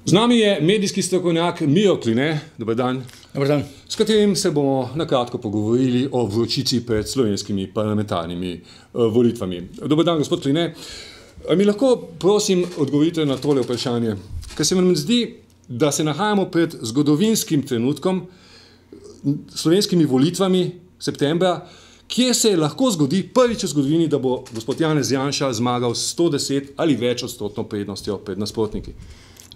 Z nami je medijski strokovnjak Mijo Kline, dober dan. Dober dan. S katerim se bomo na kratko pogovorili o vročici pred slovenskimi parlamentarnimi volitvami. Dober dan, gospod Kline. Mi lahko, prosim, odgovorite na tole vprašanje. Ker se vam zdi, da se nahajamo pred zgodovinskim trenutkom, slovenskimi volitvami septembra, kjer se lahko zgodi prvič v zgodovini, da bo gospod Janez Janša zmagal s 110 ali več odstotno prednostjo pred nasprotniki.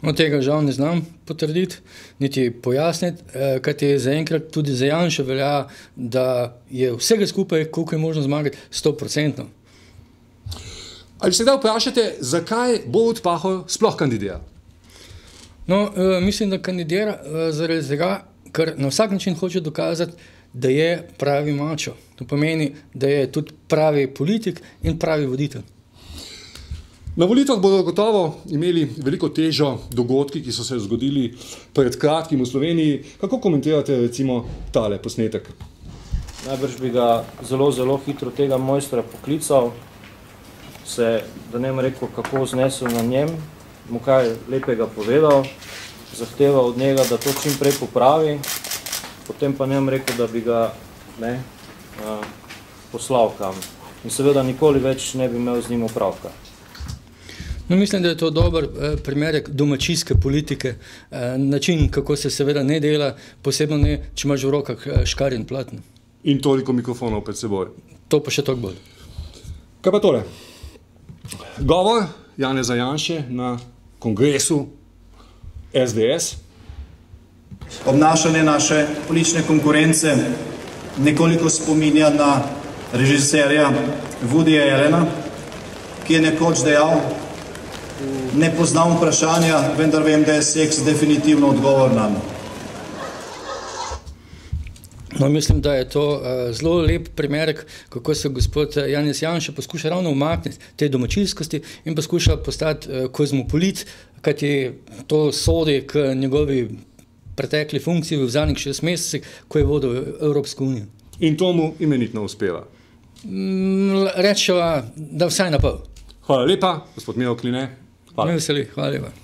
Tega žal ne znam potrditi, niti pojasniti, kajti zaenkrat tudi za Janša velja, da je vsega skupaj, koliko je možno zmagati, 100%. Ali se da vprašate, zakaj Borut Pahor sploh kandidira? Mislim, da kandidira zaradi tega, ker na vsak način hoče dokazati, da je pravi mačo. To pomeni, da je tudi pravi politik in pravi voditelj. Na volitvah bodo gotovo imeli veliko težo dogodki, ki so se zgodili pred kratkim v Sloveniji. Kako komentirate recimo tale posnetek? Najbrž bi ga zelo hitro tega mojstra poklical, da ne bom rekel, kako znesel na njem, mu kaj lepega povedal, zahteva od njega, da to čim prej popravi, potem pa ne bom rekel, da bi ga poslal kam. In seveda nikoli več ne bi imel z njim opravka. Mislim, da je to dober primerek domačijske politike, način, kako se seveda ne dela, posebno ne, če imaš v rokah škarje in platno. In toliko mikrofonov pred seboj. To pa še toliko bolj. Kaj pa tole? Govor Janeza Janše na kongresu SDS. Obnašanje naše politične konkurence nekoliko spominja na režiserja Woodyja Allena, ki je nekoč dejal: ne poznam vprašanja, vendar vem, da je seks definitivno odgovor nanj. Mislim, da je to zelo lep primerek, kako se gospod Janez Janša poskuša ravno umakniti te domačijskosti in poskuša postati kozmopolit, kajti to sodi k njegovi pretekli funkciji v zadnjih 6 mesecih, ko je vodil Evropsko unijo. In to mu imenitno uspeva? Rečeva, da vsaj na pol. Hvala lepa, gospod Mijo Kline. Hvala lepa.